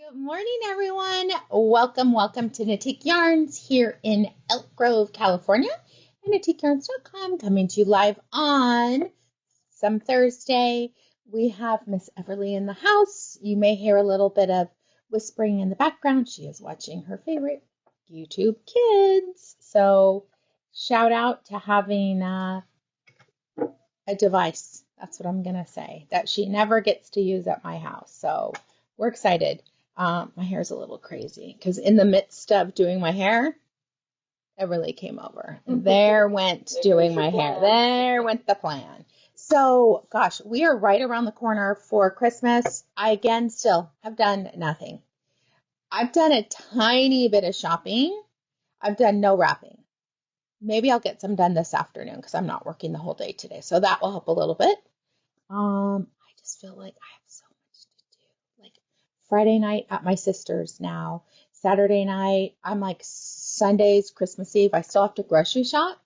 Good morning, everyone. Welcome to Knitique Yarns here in Elk Grove, California, and KnitiqueYarns.com, coming to you live on some Thursday. We have Miss Everly in the house. You may hear a little bit of whispering in the background. She is watching her favorite YouTube kids. So shout out to having a device. That's what I'm going to say, that she never gets to use at my house. So we're excited. My hair's a little crazy because in the midst of doing my hair, Everly came over. And there went doing my hair. There went the plan. So, gosh, we are right around the corner for Christmas. I, again, still have done nothing. I've done a tiny bit of shopping. I've done no wrapping. Maybe I'll get some done this afternoon because I'm not working the whole day today. So that will help a little bit. I just feel like I have so much to do. Like Friday night at my sister's now. Saturday night, I'm like Sunday's Christmas Eve. I still have to grocery shop.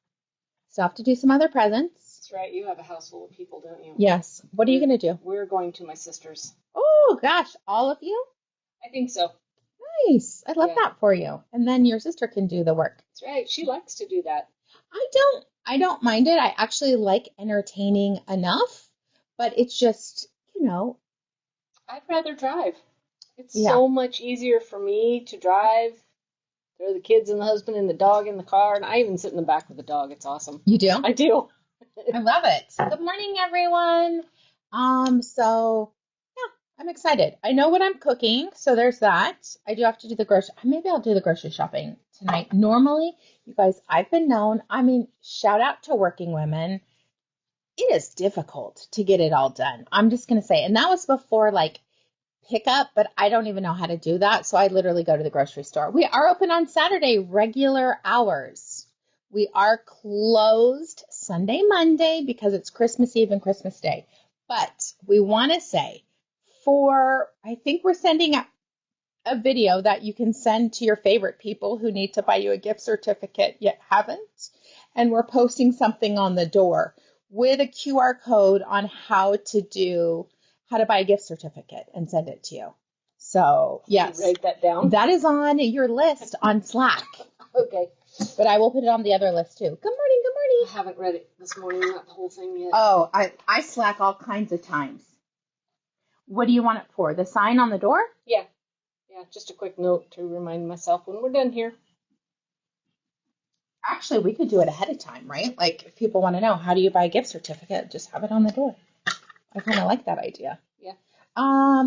Still have to do some other presents. That's right. You have a house full of people, don't you? Yes. What are you going to do? We're going to my sister's. Oh, gosh. All of you? I think so. Nice. I love that for you. And then your sister can do the work. That's right. She likes to do that. I don't mind it. I actually like entertaining enough, but it's just, I'd rather drive. It's so much easier for me to drive. Throw the kids and the husband and the dog in the car, and I even sit in the back with the dog. It's awesome. You do? I do. I love it. Good morning, everyone. I'm excited. I know what I'm cooking, so there's that. I do have to do maybe I'll do the grocery shopping tonight. Normally, you guys, I've been known, shout out to working women. It is difficult to get it all done. I'm just going to say, and that was before pickup, but I don't even know how to do that. So I literally go to the grocery store. We are open on Saturday, regular hours. We are closed Sunday, Monday, because it's Christmas Eve and Christmas Day. But we want to say, I think we're sending a video that you can send to your favorite people who need to buy you a gift certificate yet haven't. And we're posting something on the door with a QR code on how to buy a gift certificate and send it to you. So, yes. Write that down. That is on your list on Slack. Okay. But I will put it on the other list too. Good morning, good morning. I haven't read it this morning, not the whole thing yet. Oh, I Slack all kinds of times. What do you want it for? The sign on the door? Yeah. Yeah, just a quick note to remind myself when we're done here. Actually, we could do it ahead of time, right? Like, if people want to know, how do you buy a gift certificate? Just have it on the door. I kind of like that idea. Yeah.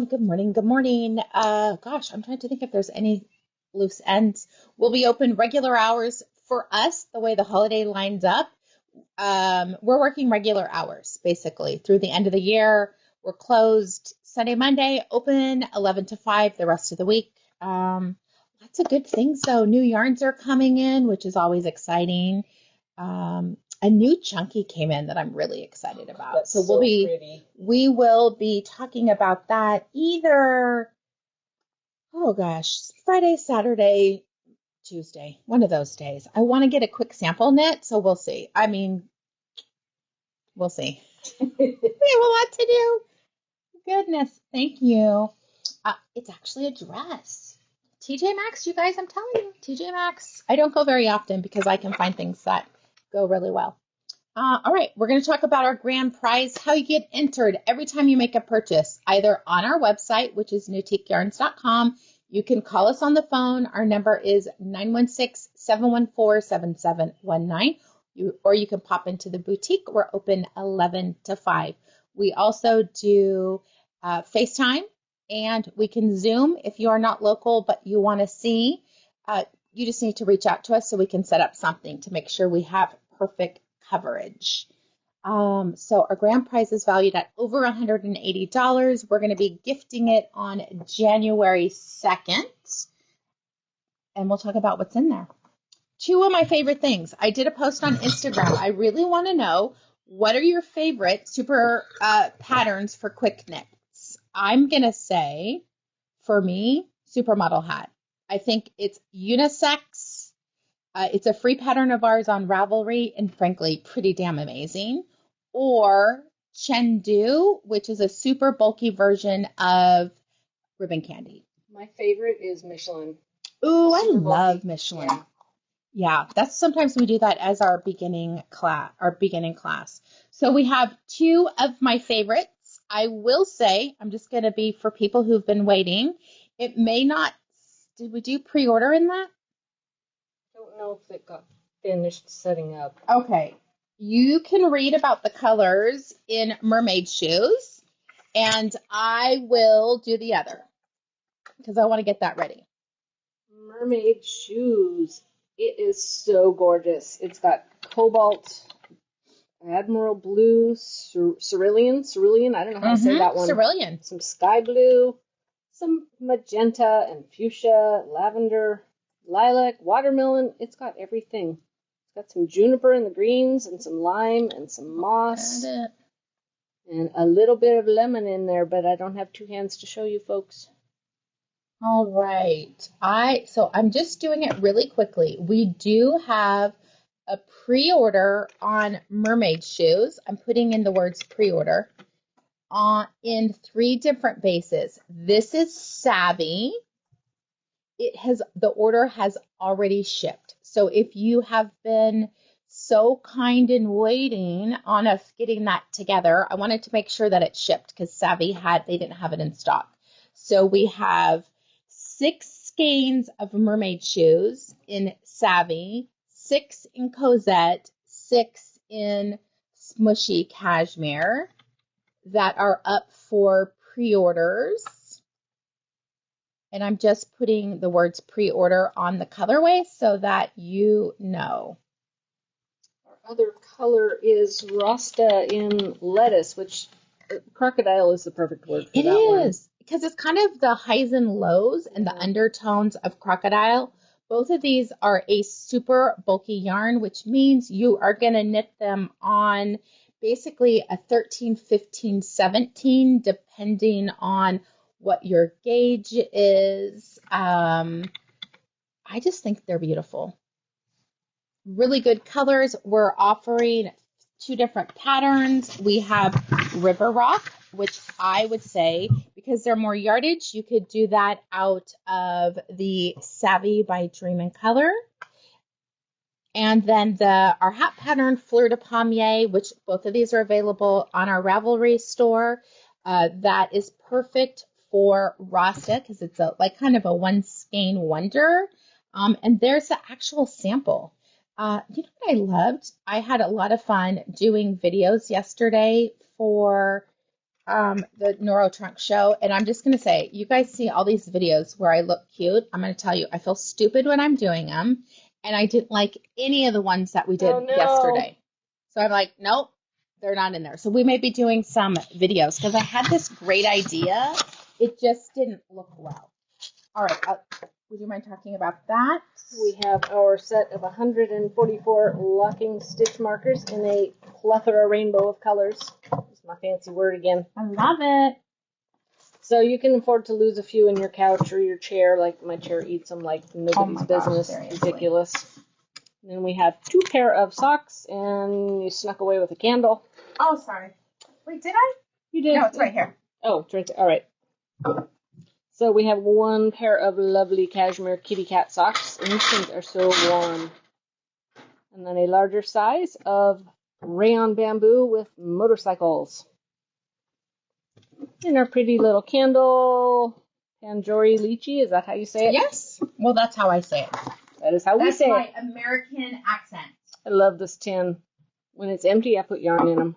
Good morning. Good morning. Gosh, I'm trying to think if there's any loose ends. We'll be open regular hours for us, the way the holiday lines up. We're working regular hours, basically, through the end of the year. We're closed Sunday, Monday, open 11 to 5 the rest of the week. Lots of good things, though. New yarns are coming in, which is always exciting. A new chunky came in that I'm really excited about. That's so pretty. We will be talking about that either, Friday, Saturday, Tuesday, one of those days. I want to get a quick sample knit, so we'll see. We'll see. We have a lot to do. Goodness, thank you. It's actually a dress. TJ Maxx, you guys, I'm telling you, TJ Maxx. I don't go very often because I can find things that go really well. All right, we're going to talk about our grand prize, how you get entered every time you make a purchase, either on our website, which is KnitiqueYarns.com. You can call us on the phone. Our number is 916-714-7719. Or you can pop into the boutique. We're open 11 to 5. We also do FaceTime, and we can Zoom if you are not local, but you want to see. You just need to reach out to us so we can set up something to make sure we have perfect coverage. So our grand prize is valued at over $180. We're going to be gifting it on January 2nd, and we'll talk about what's in there. Two of my favorite things. I did a post on Instagram. I really want to know, what are your favorite super patterns for quick knits? I'm going to say, for me, supermodel hat. I think it's unisex. It's a free pattern of ours on Ravelry, and frankly, pretty damn amazing. Or Chengdu, which is a super bulky version of ribbon candy. My favorite is Michelin. Ooh, I love Michelin. Yeah, that's sometimes we do that as our beginning class. So we have two of my favorites. I will say, I'm just going to be for people who've been waiting. It may not, did we do pre-order in that? I don't know if it got finished setting up. Okay. You can read about the colors in Mermaid Shoes, and I will do the other because I want to get that ready. Mermaid Shoes. It is so gorgeous. It's got cobalt, admiral blue, cerulean. I don't know how to say that one. Cerulean. Some sky blue, some magenta and fuchsia, lavender, lilac, watermelon. It's got everything. It's got some juniper in the greens and some lime and some moss. And a little bit of lemon in there, but I don't have two hands to show you folks. All right. So I'm just doing it really quickly. We do have a pre-order on Mermaid Shoes. I'm putting in the words pre-order in 3 different bases. This is Savvy. The order has already shipped. So if you have been so kind in waiting on us getting that together, I wanted to make sure that it shipped because Savvy they didn't have it in stock. So we have 6 skeins of Mermaid Shoes in Savvy, 6 in Cosette, 6 in Smushy Cashmere that are up for pre-orders. And I'm just putting the words pre-order on the colorway so that you know. Our other color is Rasta in Lettuce, which crocodile is the perfect word for that one. It is. Because it's kind of the highs and lows and the undertones of crocodile. Both of these are a super bulky yarn, which means you are going to knit them on basically a 13, 15, 17, depending on what your gauge is. I just think they're beautiful. Really good colors. We're offering 2 different patterns. We have River Rock, which I would say, because they're more yardage, you could do that out of the Savvy by Dream and Color. And then our hat pattern, Fleur de Pommier, which both of these are available on our Ravelry store. That is perfect for Rasta because it's kind of a one skein wonder. And there's the actual sample. You know what I loved? I had a lot of fun doing videos yesterday for the Neuro Trunk show. And I'm just going to say, you guys see all these videos where I look cute. I'm going to tell you, I feel stupid when I'm doing them. And I didn't like any of the ones that we did yesterday. So I'm like, nope, they're not in there. So we may be doing some videos because I had this great idea. It just didn't look well. All right. Would you mind talking about that? We have our set of 144 locking stitch markers in a plethora rainbow of colors. That's my fancy word again. I love it. So you can afford to lose a few in your couch or your chair. Like my chair eats them like nobody's business. Ridiculous. And then we have 2 pair of socks, and you snuck away with a candle. Oh, sorry. Wait, did I? You did. No, it's right here. Oh, it's right there. All right. So we have 1 pair of lovely cashmere kitty cat socks, and these things are so warm. And then a larger size of rayon bamboo with motorcycles. And our pretty little candle, Tanjori Lychee, is that how you say it? Yes. Well, that's how I say it. That is how we say it. That's my American accent. I love this tin. When it's empty, I put yarn in them.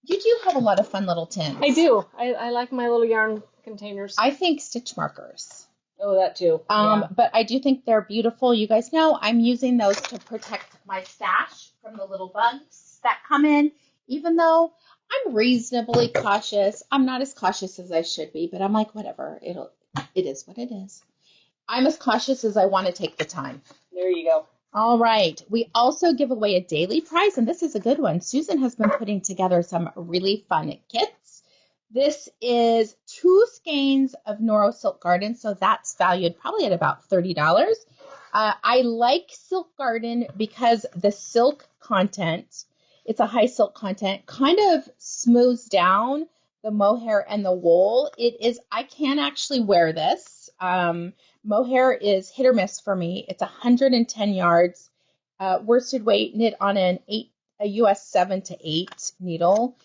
You do have a lot of fun little tins. I do. I like my little yarn containers. I think stitch markers. Oh, that too. Yeah. But I do think they're beautiful. You guys know I'm using those to protect my stash from the little bugs that come in. Even though I'm reasonably cautious, I'm not as cautious as I should be, but I'm like, whatever. It is what it is. I'm as cautious as I want to take the time. There you go. All right. We also give away a daily prize, and this is a good one. Susan has been putting together some really fun kits. This is 2 skeins of Noro Silk Garden, so that's valued probably at about $30. I like Silk Garden because the silk content, it's a high silk content, kind of smooths down the mohair and the wool. I can actually wear this. Mohair is hit or miss for me. It's 110 yards, worsted weight, knit on a US 7 to 8 needle.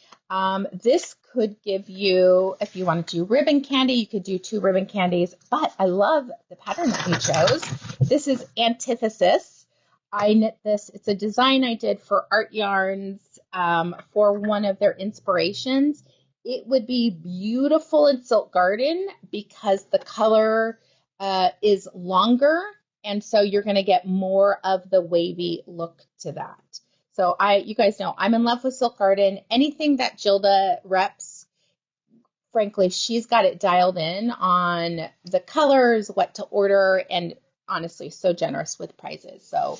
This could give you, if you want to do ribbon candy, you could do 2 ribbon candies, but I love the pattern that you chose. This is Antithesis. I knit this. It's a design I did for Art Yarns for one of their inspirations. It would be beautiful in Silk Garden because the color is longer, and so you're going to get more of the wavy look to that. So you guys know I'm in love with Silk Garden. Anything that Gilda reps, frankly, she's got it dialed in on the colors, what to order, and honestly, so generous with prices. So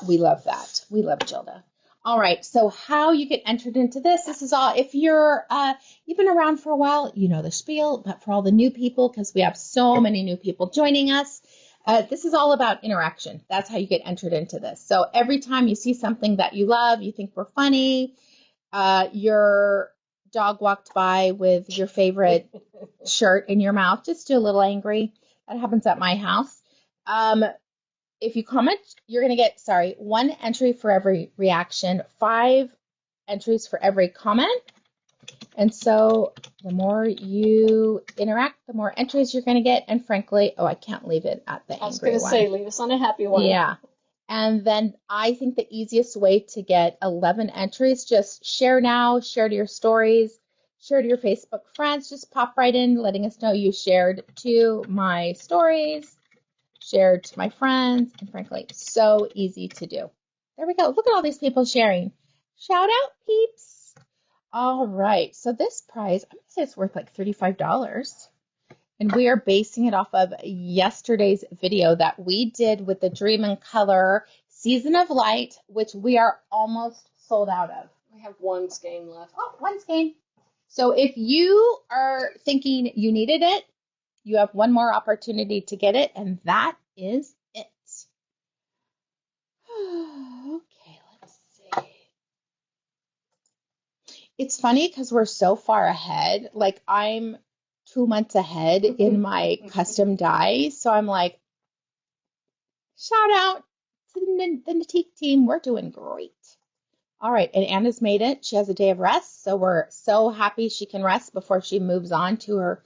we love that. We love Gilda. All right, so how you get entered into this is all, if you've been around for a while, you know the spiel, but for all the new people, because we have so many new people joining us, this is all about interaction. That's how you get entered into this. So every time you see something that you love, you think we're funny, your dog walked by with your favorite shirt in your mouth, just do a little angry. That happens at my house. If you comment, you're going to get, 1 entry for every reaction, 5 entries for every comment. And so the more you interact, the more entries you're going to get. And frankly, I can't leave it at the angry one. I was going to say, leave us on a happy one. Yeah. And then I think the easiest way to get 11 entries, just share now, share to your stories, share to your Facebook friends. Just pop right in, letting us know you shared to my stories, shared to my friends, and frankly, so easy to do. There we go. Look at all these people sharing. Shout out, peeps. All right. So this prize, I'm going to say it's worth like $35. And we are basing it off of yesterday's video that we did with the Dream in Color Season of Light, which we are almost sold out of. We have 1 skein left. Oh, 1 skein. So if you are thinking you needed it, you have 1 more opportunity to get it, and that is it. Okay, let's see. It's funny because we're so far ahead. Like, I'm 2 months ahead in my custom dye, so I'm like, shout out to the Knitique team. We're doing great. All right, and Anna's made it. She has a day of rest, so we're so happy she can rest before she moves on to her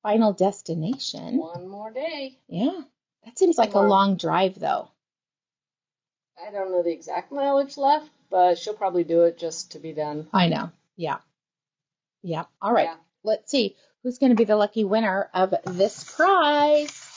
final destination. 1 more day. Yeah. That seems like a long drive, though. I don't know the exact mileage left, but she'll probably do it just to be done. I know. Yeah. Yeah. All right. Yeah. Let's see who's going to be the lucky winner of this prize.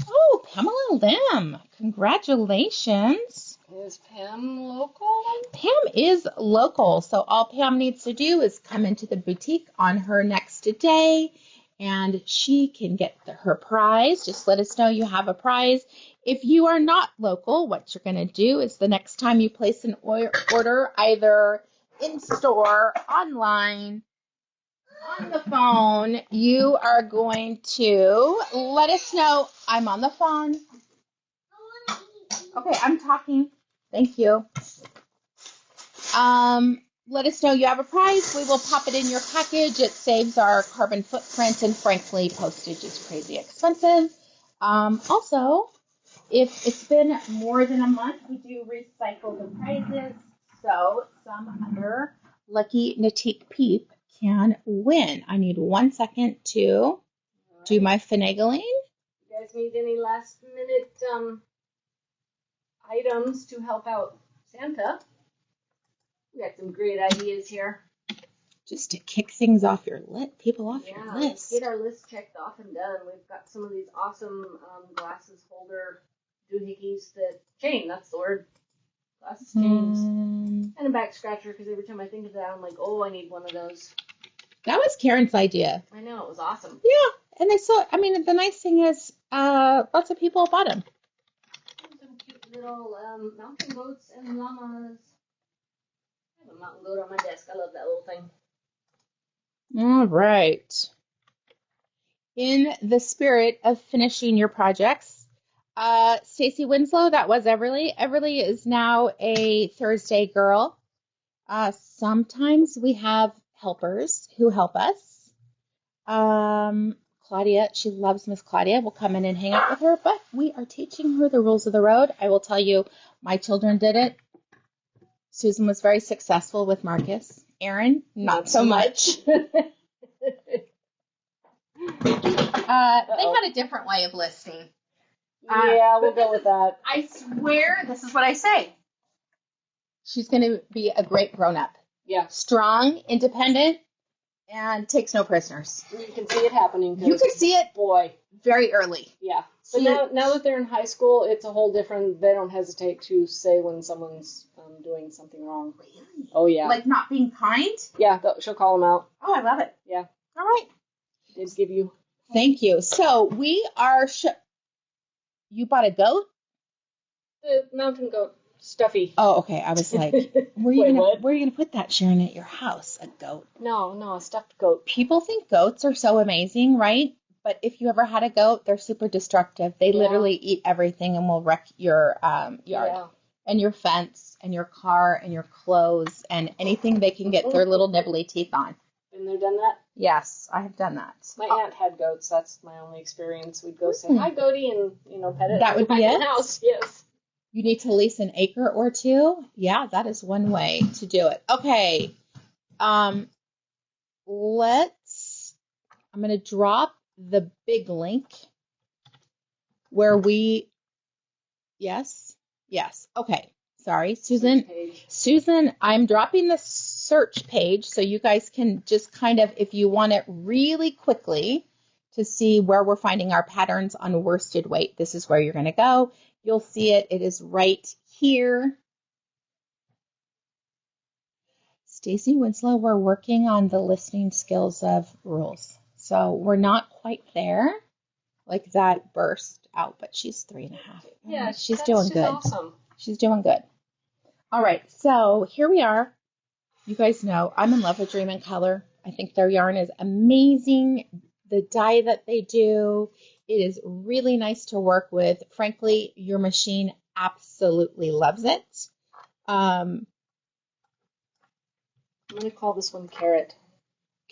Oh, Pamela Lim. Congratulations. Is Pam local? Pam is local. So all Pam needs to do is come into the boutique on her next day, and she can get her prize. Just let us know you have a prize. If you are not local, what you're going to do is the next time you place an order, either in store, online, on the phone, you are going to let us know. I'm on the phone. Okay, I'm talking. Thank you. Let us know you have a prize. We will pop it in your package. It saves our carbon footprint, and frankly, postage is crazy expensive. Also, if it's been more than a month, we do recycle the prizes, so some other lucky Knitique peep can win. I need 1 second to do my finagling. You guys need any last minute items to help out Santa? We got some great ideas here. Just to kick things off your people off your list. Get our list checked off and done. We've got some of these awesome glasses holder doohickeys that chain. That's the word. Glasses chains. And a back scratcher, because every time I think of that, I'm like, oh, I need one of those. That was Karen's idea. I know, it was awesome. Yeah, and the nice thing is, lots of people bought them. Some cute little mountain goats and llamas. I have a mountain goat on my desk. I love that little thing. All right. In the spirit of finishing your projects, Stacy Winslow, that was Everly. Everly is now a Thursday girl. Sometimes we have helpers who help us. Claudia, she loves Miss Claudia, will come in and hang out with her, but we are teaching her the rules of the road. I will tell you, my children did it. Susan was very successful with Marcus. Aaron, not so much. They had a different way of listing. Yeah, we'll go with that. I swear, this is what I say. She's going to be a great grown-up. Yeah. Strong, independent, and takes no prisoners. You can see it happening. You can see it, boy, very early. Yeah. But now that they're in high school, it's a whole different. They don't hesitate to say when someone's doing something wrong. Really? Oh yeah. Like not being kind? Yeah, she'll call them out. Oh, I love it. Yeah. All right. Did give you. Thank you. So we are. You bought a goat? The mountain goat, Stuffy. Oh, okay. I was like, where are you gonna put that, Sharon, at your house? A goat? No, a stuffed goat. People think goats are so amazing, right? But if you ever had a goat, they're super destructive. They literally eat everything and will wreck your yard and your fence and your car and your clothes and anything they can get their little nibbly teeth on. Been there, done that? Yes, I have done that. My aunt had goats. That's my only experience. We'd go say, hi, goatie, and, pet it. That would be it? House. Yes. You need to lease an acre or two? Yeah, that is one way to do it. Okay. I'm going to drop the big link where yes. Okay. Sorry, Susan, I'm dropping the search page so you guys can just kind of, if you want it really quickly to see where we're finding our patterns on worsted weight, this is where you're going to go. You'll see it. It is right here. Stacy Winslow, we're working on the listening skills of rules. So we're not quite there. Like that burst out, but she's 3.5. Yeah, she's doing good. Awesome. She's doing good. All right, so here we are. You guys know I'm in love with Dream in Color. I think their yarn is amazing. The dye that they do, it is really nice to work with. Frankly, your machine absolutely loves it. I'm going to call this one Carrot.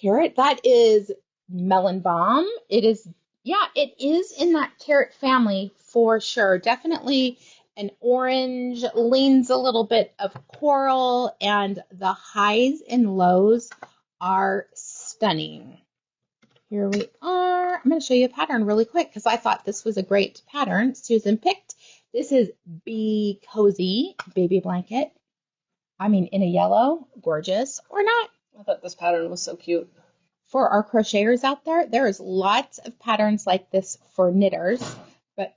Carrot, that is Melon Balm. It is in that carrot family for sure. Definitely an orange, leans a little bit of coral, and the highs and lows are stunning. Here we are. I'm going to show you a pattern really quick because I thought this was a great pattern Susan picked. This is Be Cozy Baby Blanket. I mean, in a yellow, gorgeous, or not. I thought this pattern was so cute. For our crocheters out there is lots of patterns like this for knitters, but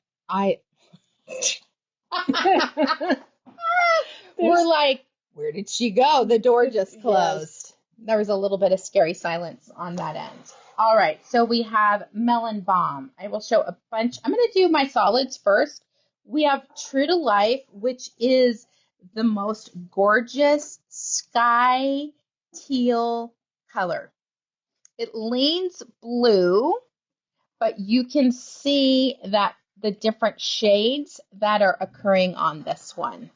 we're like, where did she go? The door just closed. Yes. There was a little bit of scary silence on that end. All right, so we have Melon Balm. I will show a bunch. I'm going to do my solids first. We have True to Life, which is the most gorgeous sky teal color. It leans blue, but you can see that the different shades that are occurring on this one.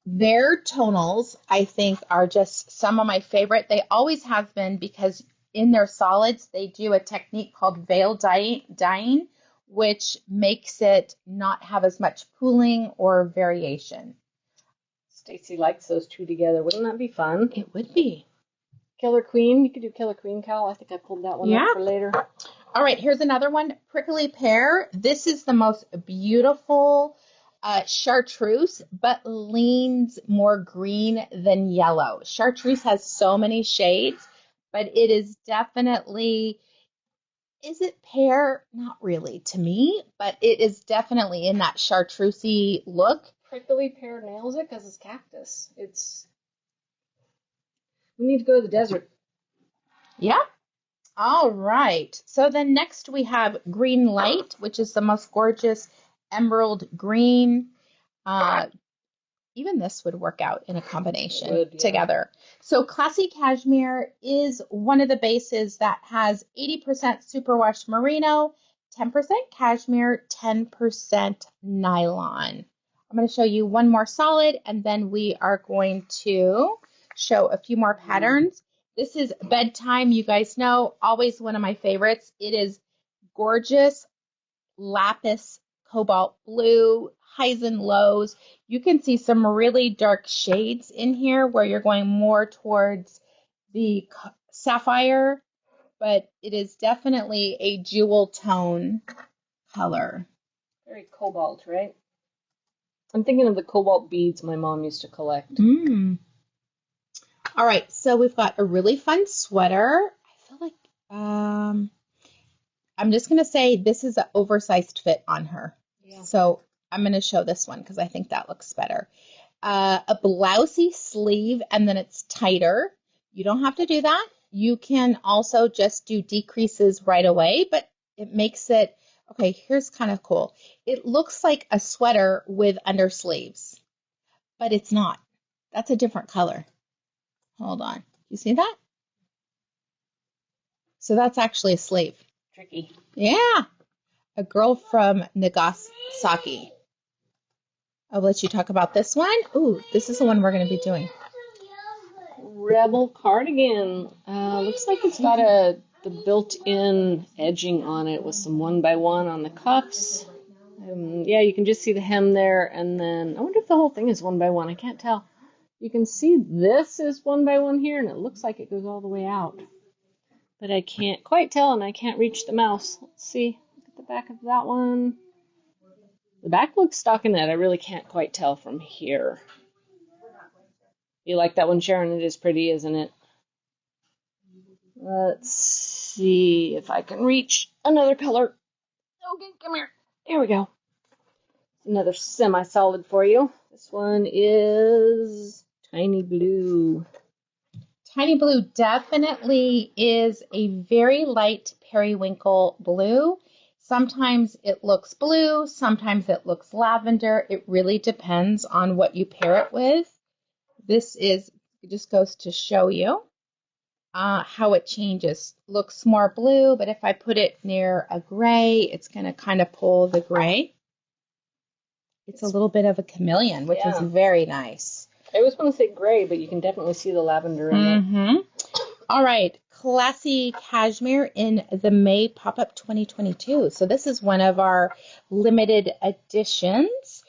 Their tonals, I think, are just some of my favorite. They always have been because in their solids, they do a technique called veil dyeing, which makes it not have as much pooling or variation. Stacy likes those two together. Wouldn't that be fun? It would be. Killer Queen. You could do Killer Queen Cowl. I think I pulled that one up for later. All right, here's another one. Prickly Pear. This is the most beautiful chartreuse, but leans more green than yellow. Chartreuse has so many shades, but it is definitely, is it pear? Not really to me, but it is definitely in that chartreusey look. Prickly Pear nails it because it's cactus. We need to go to the desert. Yeah. All right. So then next we have Green Light, which is the most gorgeous emerald green. Even this would work out in a combination together. So Classy Cashmere is one of the bases that has 80% superwash merino, 10% cashmere, 10% nylon. I'm going to show you one more solid, and then we are going to show a few more patterns. This is bedtime. You guys know, always one of my favorites. It is gorgeous lapis cobalt blue, highs and lows. You can see some really dark shades in here where you're going more towards the sapphire, but it is definitely a jewel tone color. Very cobalt, right? I'm thinking of the cobalt beads my mom used to collect. All right, so we've got a really fun sweater. I feel like I'm just going to say this is an oversized fit on her. Yeah. So I'm going to show this one because I think that looks better. A blousey sleeve, and then it's tighter. You don't have to do that. You can also just do decreases right away, but it makes it, okay, here's kind of cool. It looks like a sweater with under sleeves, but it's not. That's a different color. Hold on. You see that? So that's actually a sleeve. Tricky. Yeah. A girl from Nagasaki. I'll let you talk about this one. Ooh, this is the one we're going to be doing. Rebel cardigan. Looks like it's got the built-in edging on it with some 1x1 on the cuffs. Yeah, you can just see the hem there, and then I wonder if the whole thing is 1x1. I can't tell. You can see this is 1x1 here, and it looks like it goes all the way out. But I can't quite tell, and I can't reach the mouse. Let's see. Look at the back of that one. The back looks stockinette. I really can't quite tell from here. You like that one, Sharon? It is pretty, isn't it? Let's see if I can reach another color. Okay, come here. Here we go. Another semi-solid for you. This one is Tiny Blue. Tiny Blue definitely is a very light periwinkle blue. Sometimes it looks blue, sometimes it looks lavender. It really depends on what you pair it with. This is, it just goes to show you how it changes. Looks more blue, but if I put it near a gray, it's going to kind of pull the gray. It's a little bit of a chameleon, which is very nice. I always want to say gray, but you can definitely see the lavender in it. All right, classy cashmere in the May pop-up 2022. So this is one of our limited editions.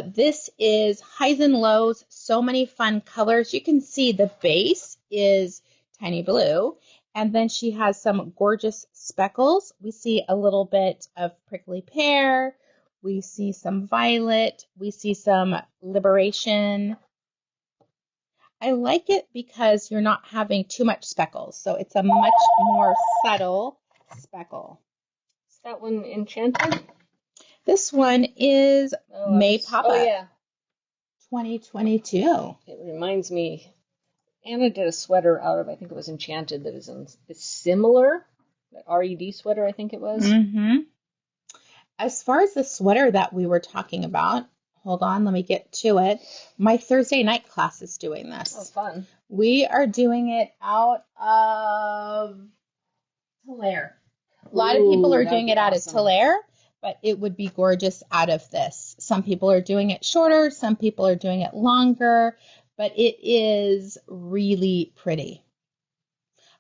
This is highs and lows, so many fun colors. You can see the base is Tiny Blue, and then she has some gorgeous speckles. We see a little bit of prickly pear. We see some violet. We see some liberation. I like it because you're not having too much speckles, so it's a much more subtle speckle. Is that one enchanted? This one is May Pop-Up 2022. It reminds me, Anna did a sweater out of, I think it was Enchanted, that is similar. That RED sweater, I think it was. As far as the sweater that we were talking about, hold on, let me get to it. My Thursday night class is doing this. Oh, fun. We are doing it out of Tulare. A lot of people are doing it out of Tulare, but it would be gorgeous out of this. Some people are doing it shorter, some people are doing it longer, but it is really pretty.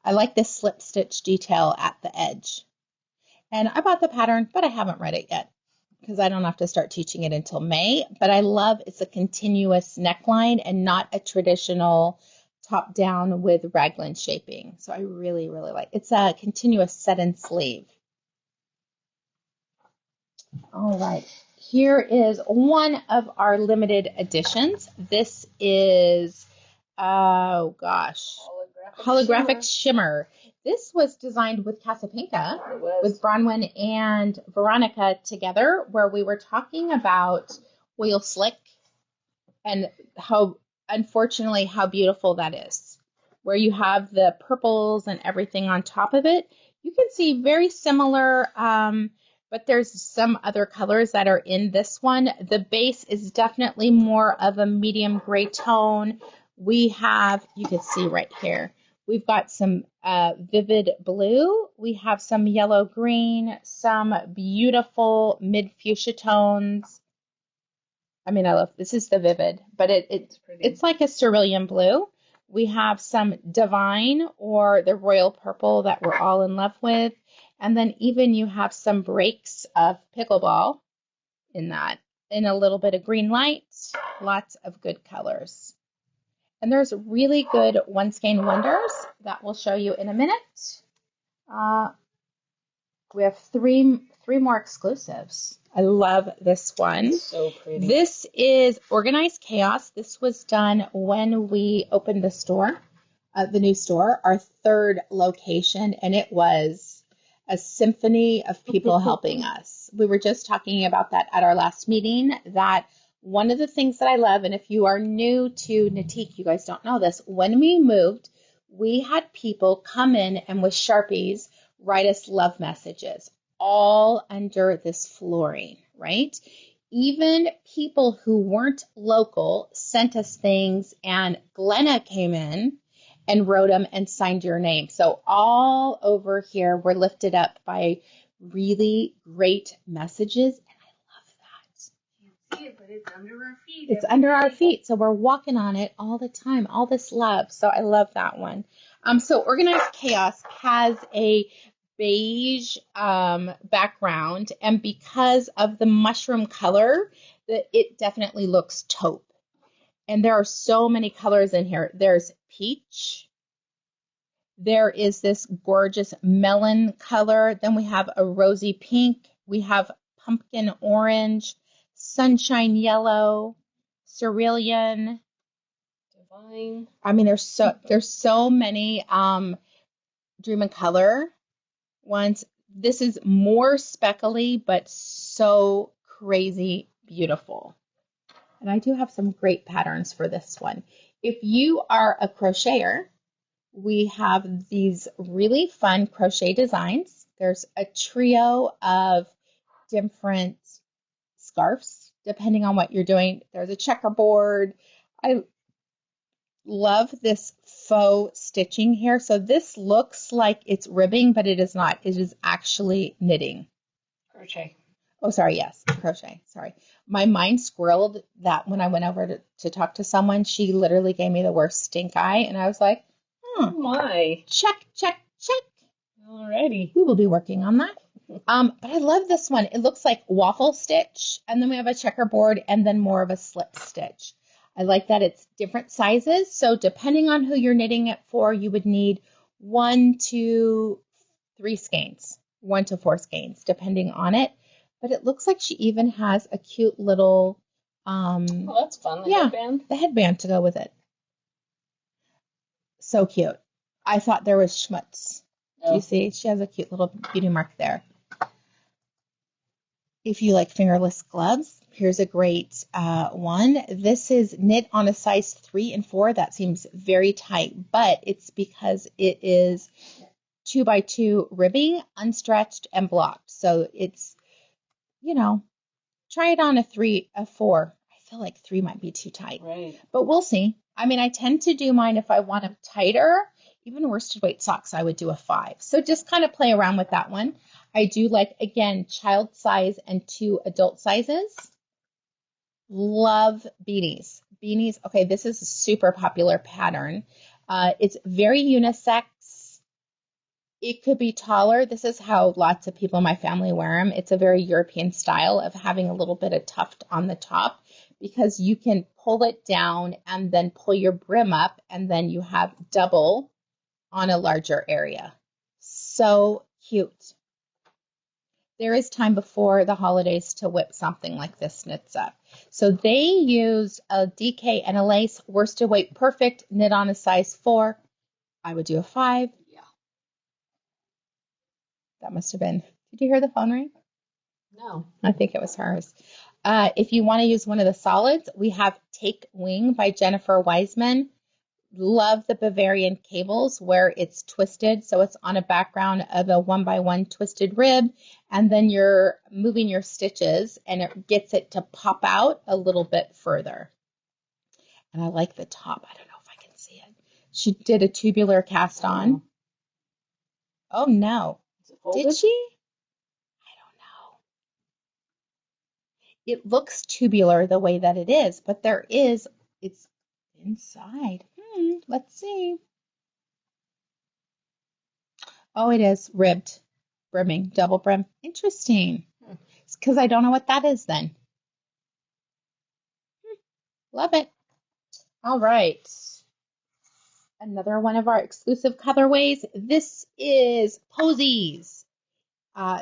I like this slip stitch detail at the edge. And I bought the pattern, but I haven't read it yet because I don't have to start teaching it until May. But I love it's a continuous neckline and not a traditional top down with raglan shaping. So I really, really like it. It's a continuous set and sleeve. All right. Here is one of our limited editions. This is, oh gosh, holographic shimmer. This was designed with Casapinka, with Bronwyn and Veronica together, where we were talking about oil slick and how, unfortunately, how beautiful that is. Where you have the purples and everything on top of it. You can see very similar, but there's some other colors that are in this one. The base is definitely more of a medium gray tone. We have, you can see right here, we've got some vivid blue. We have some yellow green, some beautiful mid fuchsia tones. I mean, I love, this is the vivid, but it's like a cerulean blue. We have some Divine or the Royal Purple that we're all in love with. And then even you have some breaks of Pickleball in that, and a little bit of green light, lots of good colors. And there's really good one skein wonders that we'll show you in a minute. We have three more exclusives. I love this one. It's so pretty. This is Organized Chaos. This was done when we opened the store, the new store, our third location, and it was a symphony of people helping us. We were just talking about that at our last meeting, that one of the things that I love, and if you are new to Knitique, you guys don't know this, when we moved, we had people come in and with Sharpies write us love messages all under this flooring, right? Even people who weren't local sent us things, and Glenna came in and wrote them and signed your name. So all over here, we're lifted up by really great messages. And I love that. Can't see it, but it's under our feet. It's under our feet. So we're walking on it all the time, all this love. So I love that one. So Organized Chaos has a beige background, and because of the mushroom color, it definitely looks taupe. And there are so many colors in here. There's peach. There is this gorgeous melon color. Then we have a rosy pink. We have pumpkin orange, sunshine yellow, cerulean. Divine. I mean, there's so many dream and color ones. This is more speckly, but so crazy beautiful. And I do have some great patterns for this one. If you are a crocheter, we have these really fun crochet designs. There's a trio of different scarves, depending on what you're doing. There's a checkerboard. I love this faux stitching here. So this looks like it's ribbing, but it is not. It is actually knitting. Crochet. Oh, sorry. Yes, crochet. Sorry. My mind squirreled that when I went over to talk to someone. She literally gave me the worst stink eye. And I was like, Oh my. check, check, check. Alrighty. We will be working on that. But I love this one. It looks like waffle stitch. And then we have a checkerboard and then more of a slip stitch. I like that it's different sizes. So depending on who you're knitting it for, you would need 1 to 3 skeins, 1 to 4 skeins, depending on it. But it looks like she even has a cute little, Oh, that's fun. The headband. the headband to go with it. So cute. I thought there was schmutz. Do you see? She has a cute little beauty mark there. If you like fingerless gloves, here's a great one. This is knit on a size 3 and 4. That seems very tight, but it's because it is 2x2 ribbing, unstretched and blocked. So it's, try it on a 4. I feel like 3 might be too tight, Right. but we'll see. I mean, I tend to do mine if I want them tighter. Even worsted weight socks, I would do a 5. So just kind of play around with that one. I do like, again, child size and 2 adult sizes. Love beanies. Beanies, okay, this is a super popular pattern. It's very unisex. It could be taller. This is how lots of people in my family wear them. It's a very European style of having a little bit of tuft on the top, because you can pull it down and then pull your brim up, and then you have double on a larger area. So cute. There is time before the holidays to whip something like this knits up. So they use a DK and a lace, worsted weight perfect, knit on a size 4. I would do a 5. Yeah. That must have been, did you hear the phone ring? No. I think it was hers. If you want to use one of the solids, we have Take Wing by Jennifer Wiseman. Love the Bavarian cables where it's twisted. So it's on a background of a 1x1 twisted rib. And then you're moving your stitches and it gets it to pop out a little bit further. And I like the top. I don't know if I can see it. She did a tubular cast on. Oh no. Did she? I don't know. It looks tubular the way that it is, but it's inside. Let's see. Oh, it is ribbed, brimming, double brim. Interesting. It's because I don't know what that is then. Love it. All right. Another one of our exclusive colorways. This is Posies.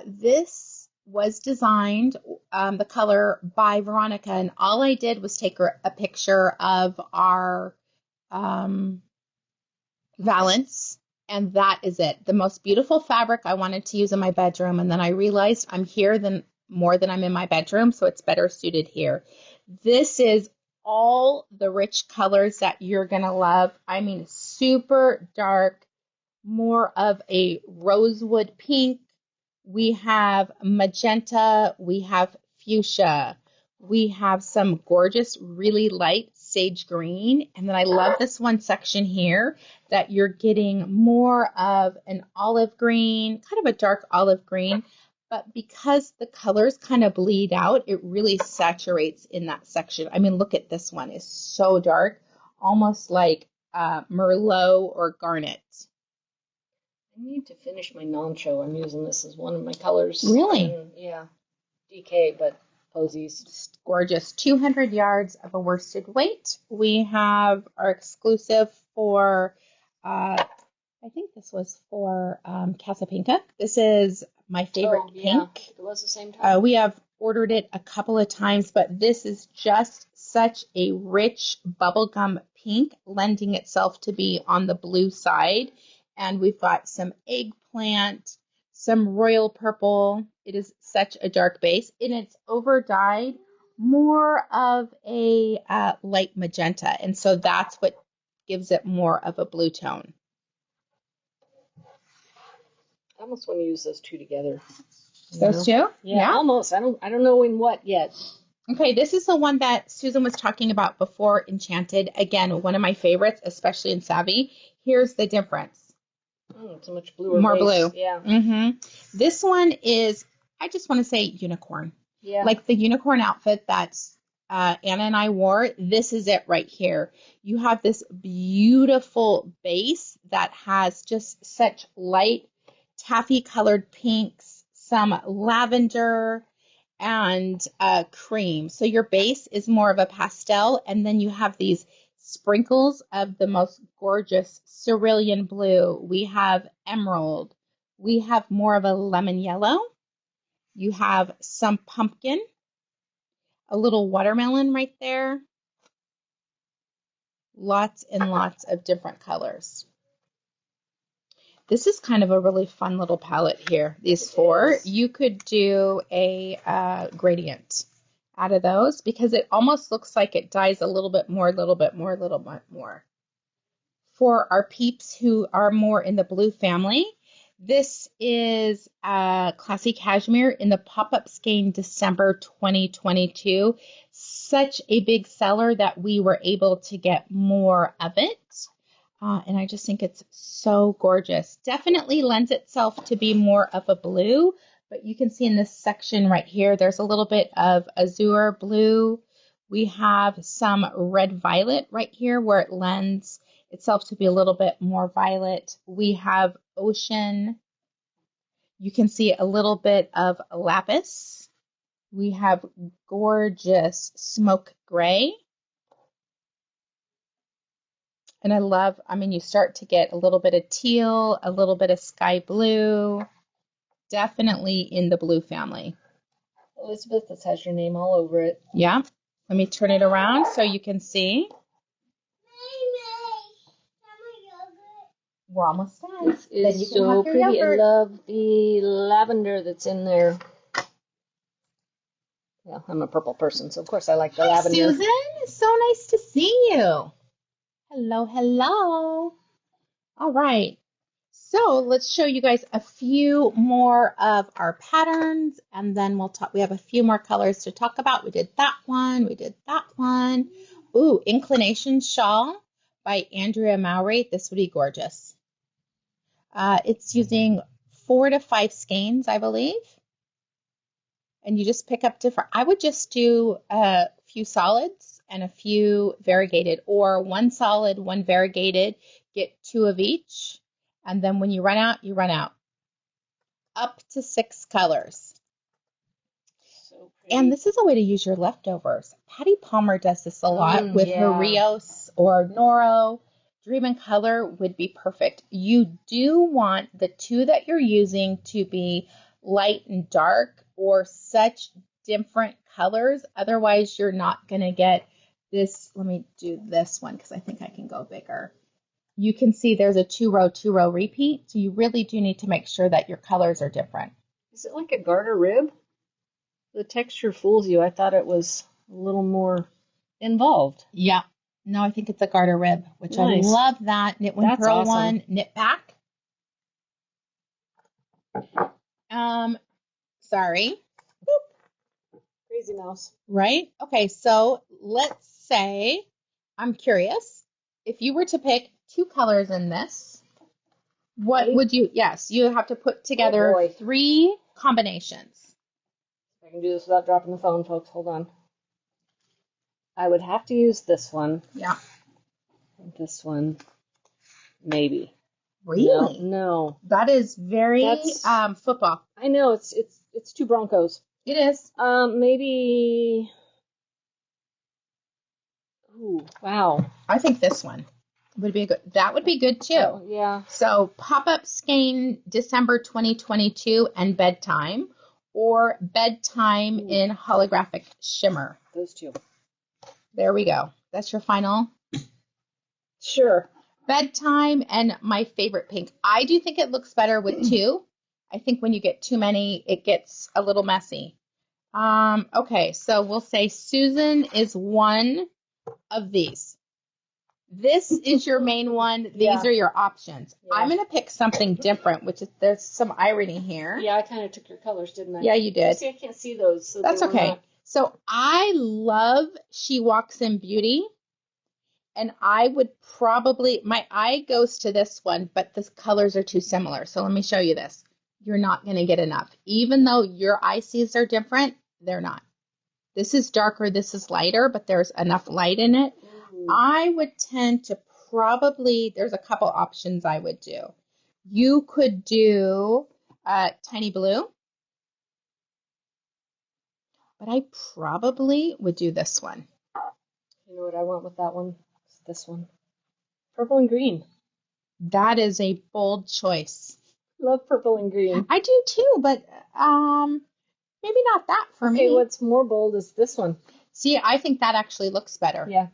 This was designed, the color, by Veronica, and all I did was take a picture of our valance, and that is it. The most beautiful fabric I wanted to use in my bedroom, and then I realized I'm here more than I'm in my bedroom, so it's better suited here. This is all the rich colors that you're gonna love. I mean, super dark, more of a rosewood pink. We have magenta, we have fuchsia, we have some gorgeous, really light sage green, and then I love this one section here that you're getting more of an olive green, kind of a dark olive green, but because the colors kind of bleed out, it really saturates in that section. I mean, look at this one. It's so dark, almost like Merlot or Garnet. I need to finish my non-show. I'm using this as one of my colors. Really? Yeah. DK, but Posies. Just gorgeous. 200 yards of a worsted weight. We have our exclusive for, I think this was for Casapinka. This is my favorite pink. It was the same time. We have ordered it a couple of times, but this is just such a rich bubblegum pink, lending itself to be on the blue side. And we've got some eggplant, some royal purple. It is such a dark base, and it's over dyed more of a light magenta, and so that's what gives it more of a blue tone. I almost want to use those two together. Those two? Yeah, almost. I don't know in what yet. Okay, this is the one that Susan was talking about before, Enchanted. Again, one of my favorites, especially in Savvy. Here's the difference. It's a much bluer More base. blue. Yeah. This one is, I just want to say unicorn. Yeah. Like the unicorn outfit that Anna and I wore, this is it right here. You have this beautiful base that has just such light taffy colored pinks, some lavender, and cream. So your base is more of a pastel, and then you have these sprinkles of the most gorgeous cerulean blue. We have emerald. We have more of a lemon yellow. You have some pumpkin, a little watermelon right there. Lots and lots of different colors. This is kind of a really fun little palette here. These four, you could do a gradient out of those because it almost looks like it dyes a little bit more, a little bit more, a little bit more. For our peeps who are more in the blue family, this is Classy Cashmere in the pop-up skein December 2022. Such a big seller that we were able to get more of it. And I just think it's so gorgeous. Definitely lends itself to be more of a blue, but you can see in this section right here, there's a little bit of azure blue. We have some red violet right here where it lends itself to be a little bit more violet. We have ocean. You can see a little bit of lapis. We have gorgeous smoke gray. And I mean, you start to get a little bit of teal, a little bit of sky blue, definitely in the blue family. Elizabeth, this has your name all over it. Yeah. Let me turn it around so you can see. We're almost done. This is so pretty. Yogurt. I love the lavender that's in there. Well, I'm a purple person, so of course I like the lavender. Susan, it's so nice to see you. Hello, hello. All right. So let's show you guys a few more of our patterns, and then we'll talk. We have a few more colors to talk about. We did that one. We did that one. Ooh, Inclination Shawl by Andrea Mowry. This would be gorgeous. It's using 4 to 5 skeins, I believe. And you just pick up different. I would just do few solids and a few variegated, or one solid, one variegated, get 2 of each. And then when you run out, you run out. Up to 6 colors. So pretty. And this is a way to use your leftovers. Patty Palmer does this a lot with her Rios or Noro. Dream and Color would be perfect. You do want the 2 that you're using to be light and dark or such different colors. Otherwise, you're not going to get this. Let me do this one because I think I can go bigger. You can see there's a 2-row repeat. So you really do need to make sure that your colors are different. Is it like a garter rib? The texture fools you. I thought it was a little more involved. Yeah. No, I think it's a garter rib, which nice. I love that. Knit one, That's purl awesome. one, knit back. Sorry. Crazy mouse. Right? Okay, so let's say, I'm curious, if you were to pick 2 colors in this, what would you, yes, you have to put together 3 combinations. I can do this without dropping the phone, folks. Hold on. I would have to use this one. Yeah. This one, maybe. Really? No. That is very football. I know it's 2 Broncos. It is. Maybe. Ooh, wow. I think this one would be good. That would be good too. Oh, yeah. So pop-up skein December 2022 and bedtime, or bedtime in holographic shimmer. Those 2. There we go. That's your final. Sure. Bedtime and my favorite pink. I do think it looks better with 2. I think when you get too many, it gets a little messy. Okay, so we'll say Susan is one of these. This is your main one. These are your options. Yeah. I'm going to pick something different, which is, there's some irony here. Yeah, I kind of took your colors, didn't I? Yeah, you did. See, I can't see those. So that's okay. So I love She Walks in Beauty. And I would probably, my eye goes to this one, but the colors are too similar. So let me show you this. You're not going to get enough. Even though your eye sees are different, they're not. This is darker, this is lighter, but there's enough light in it. I would tend to probably, there's a couple options I would do. You could do Tiny Blue, but I probably would do this one. You know what I want with that one? It's this one. Purple and green. That is a bold choice. Love purple and green. I do too, but maybe not that for me. Okay, what's more bold is this one. See, I think that actually looks better. Yeah.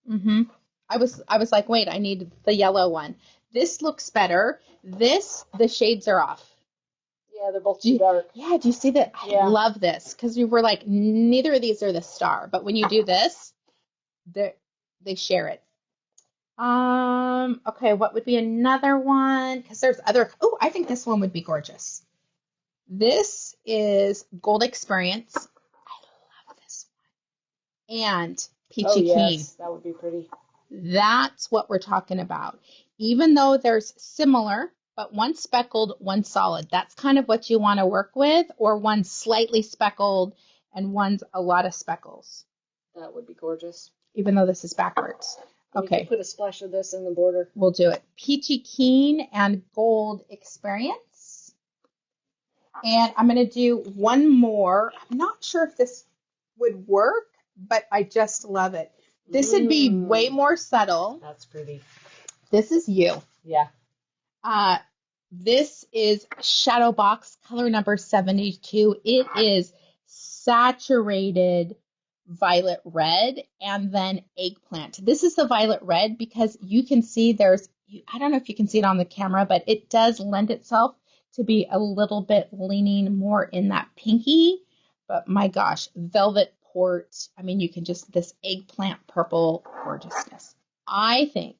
Mm-hmm. I was like, wait, I need the yellow one. This looks better. This, the shades are off. Yeah, they're both too dark. Yeah, do you see that? I love this because we were like, neither of these are the star. But when you do this, they share it. Okay, what would be another one? Because there's other, I think this one would be gorgeous. This is Gold Experience. I love this one. And Peachy Keen. Yes, that would be pretty. That's what we're talking about. Even though there's similar, but one speckled, one solid. That's kind of what you want to work with, or one slightly speckled and one's a lot of speckles. That would be gorgeous. Even though this is backwards. Okay. You can put a splash of this in the border. We'll do it. Peachy Keen and Gold Experience. And I'm going to do one more. I'm not sure if this would work, but I just love it. This would be way more subtle. That's pretty. This is you. Yeah. This is Shadow Box, color number 72. It is saturated violet red and then eggplant. This is the violet red because you can see I don't know if you can see it on the camera, but it does lend itself to be a little bit leaning more in that pinky. But my gosh, velvet port. I mean, you can just, this eggplant purple gorgeousness. I think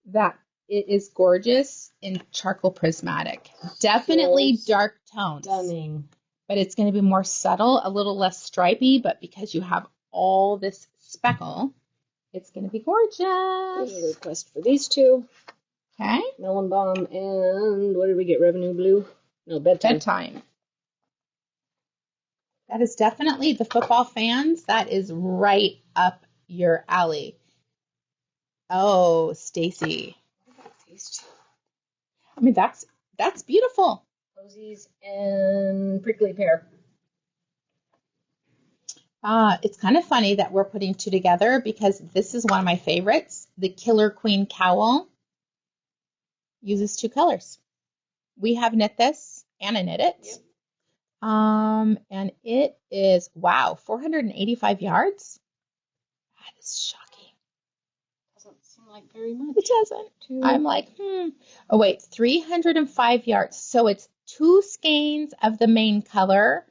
that it is gorgeous in charcoal prismatic. Definitely dark tones. Stunning. But it's going to be more subtle, a little less stripy, but because you have all this speckle, it's going to be gorgeous. There's a request for these 2. Okay. Melon Balm and what did we get? Revenue Blue? No, Bedtime. Bedtime. That is definitely the football fans. That is right up your alley. Oh, Stacy. These two. I mean, that's beautiful. Posies and prickly pear. It's kind of funny that we're putting two together because this is one of my favorites. The Killer Queen Cowl uses two colors. We have knit this. Anna knit it. Yep. And it is, wow, 485 yards. That is shocking. Doesn't seem like very much. It doesn't. I'm like, Oh, wait, 305 yards. So it's two skeins of the main color,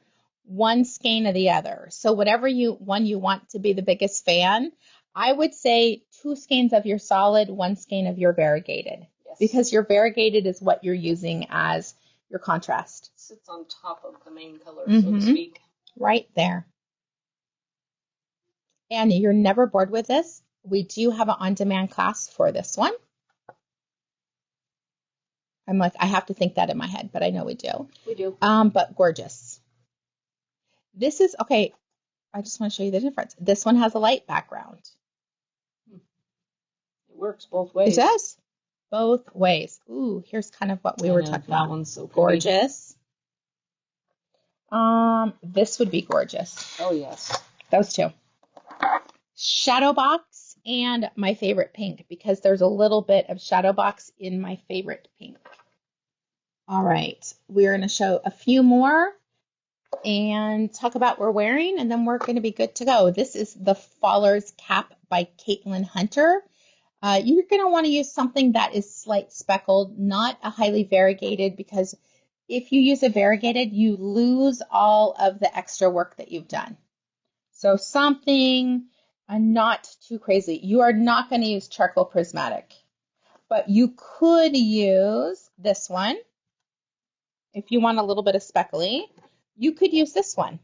one skein of the other. So whatever one you want to be the biggest fan, I would say two skeins of your solid, one skein of your variegated. Yes. Because your variegated is what you're using as your contrast. It sits on top of the main color, so to speak. Right there. And you're never bored with this. We do have an on-demand class for this one. I'm like, I have to think that in my head, but I know we do. We do. But gorgeous. This is, okay, I just want to show you the difference. This one has a light background. It works both ways. It does. Both ways. Ooh, here's kind of what we were talking about. That one's so pretty. Gorgeous. This would be gorgeous. Oh, yes. Those two. Shadow box and my favorite pink, because there's a little bit of shadow box in my favorite pink. All right, we're going to show a few more and talk about what we're wearing, and then we're going to be good to go. This is the Faller's Cap by Caitlin Hunter. You're going to want to use something that is slight speckled, not a highly variegated, because if you use a variegated, you lose all of the extra work that you've done. So something not too crazy. You are not going to use charcoal prismatic, but you could use this one. If you want a little bit of speckly, you could use this one.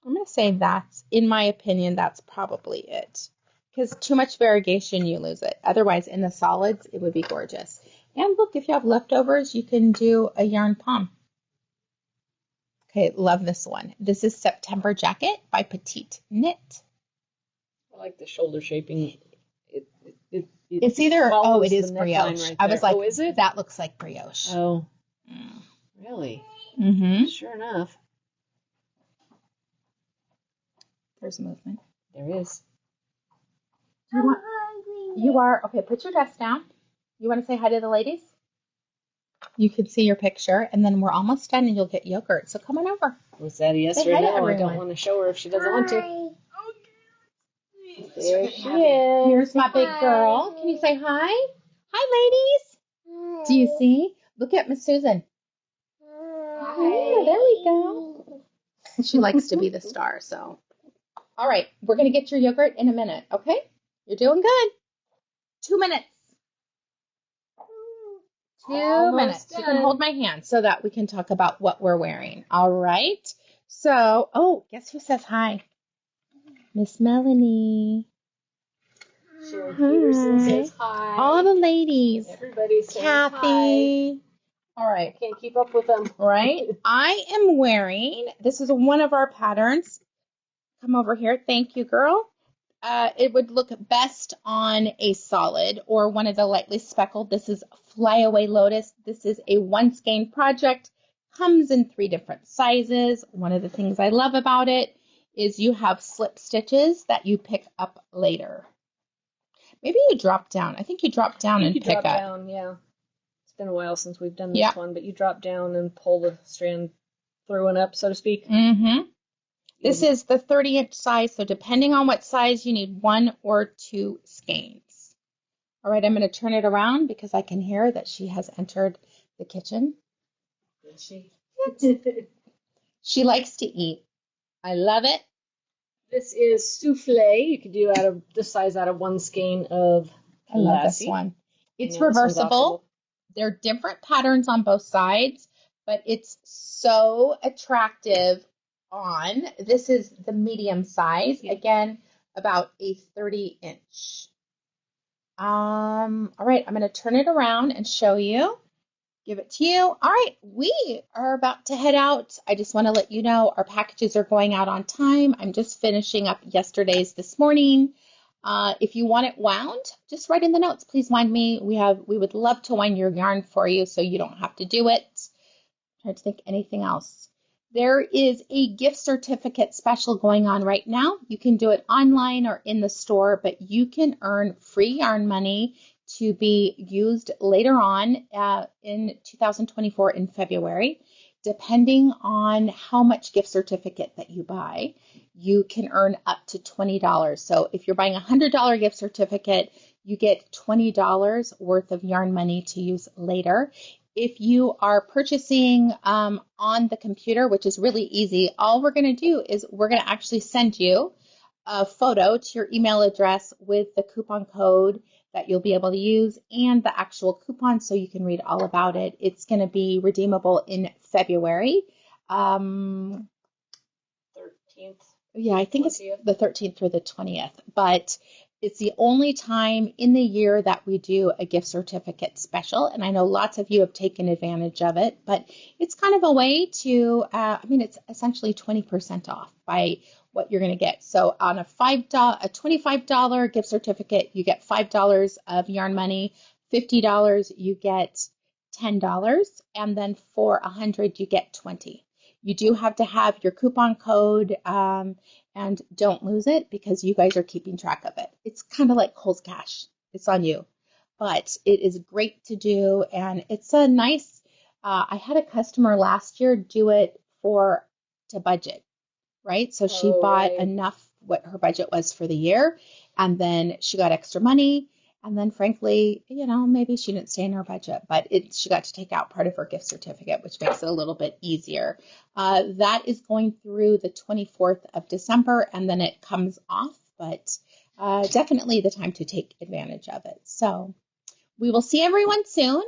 I'm going to say that's, in my opinion, that's probably it. Because too much variegation, you lose it. Otherwise, in the solids, it would be gorgeous. And look, if you have leftovers, you can do a yarn palm. Okay, love this one. This is September Jacket by Petite Knit. I like the shoulder shaping. It's either, oh, it is brioche. Right, I was like, oh, is it? That looks like brioche. Oh, really? Mm-hmm. Sure enough. There's movement. There is. You are, okay, put your dress down. You want to say hi to the ladies? You can see your picture, and then we're almost done, and you'll get yogurt. So come on over. Was that a yes Say or hi to no? I everyone. don't want to show her if she doesn't want to. There she is. Here's my big girl. Can you say hi? Hi, ladies. Do you see? Look at Miss Susan. Oh, there we go. She likes to be the star, so. All right, we're going to get your yogurt in a minute, okay? You're doing good. 2 minutes. 2 minutes. Done. You can hold my hand so that we can talk about what we're wearing. All right. So, oh, guess who says hi? Miss Melanie. Sharon Peterson says hi. All the ladies. Everybody's saying Kathy. hi. All right. I can't keep up with them. Right. I am wearing, this is one of our patterns. Come over here. Thank you, girl. It would look best on a solid or one of the lightly speckled. This is Flyaway Lotus. This is a one skein project. Comes in 3 different sizes. One of the things I love about it is you have slip stitches that you pick up later. Maybe you drop down. I think you drop down and pick up. Down, yeah. It's been a while since we've done this one, but you drop down and pull the strand through and up, so to speak. Mm-hmm. This is the 30-inch size, so depending on what size, you need 1 or 2 skeins. All right, I'm going to turn it around because I can hear that she has entered the kitchen. Is she? She likes to eat. I love it. This is souffle. You could do out of this size out of 1 skein of I love this one. It's reversible. There are different patterns on both sides, but it's so attractive on. This is the medium size. Again, about a 30-inch. All right, I'm going to turn it around and show you. give it to you. All right, we are about to head out. I just want to let you know our packages are going out on time. I'm just finishing up yesterday's this morning. If you want it wound, just write in the notes. Please wind me. We would love to wind your yarn for you so you don't have to do it. I'm trying to think anything else. There is a gift certificate special going on right now. You can do it online or in the store, but you can earn free yarn money to be used later on in 2024 in February. Depending on how much gift certificate that you buy, you can earn up to $20. So if you're buying a $100 gift certificate, you get $20 worth of yarn money to use later. If you are purchasing on the computer, which is really easy, all we're going to do is we're going to actually send you a photo to your email address with the coupon code that you'll be able to use and the actual coupon so you can read all about it. It's going to be redeemable in February. 13th. Yeah, I think it's the 13th or the 20th, but it's the only time in the year that we do a gift certificate special. And I know lots of you have taken advantage of it, but it's kind of a way to, it's essentially 20% off by what you're going to get. So on a $25 gift certificate, you get $5 of yarn money, $50, you get $10, and then for $100, you get $20. You do have to have your coupon code, and don't lose it because you guys are keeping track of it. It's kind of like Kohl's Cash. It's on you. But it is great to do, and it's a nice, I had a customer last year do it to budget, right? So she bought enough what her budget was for the year, and then she got extra money. And then, frankly, maybe she didn't stay in her budget, but she got to take out part of her gift certificate, which makes it a little bit easier. That is going through the 24th of December, and then it comes off, but definitely the time to take advantage of it. So we will see everyone soon.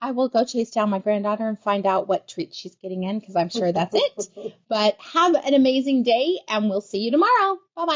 I will go chase down my granddaughter and find out what treat she's getting in because I'm sure that's it. But have an amazing day, and we'll see you tomorrow. Bye-bye.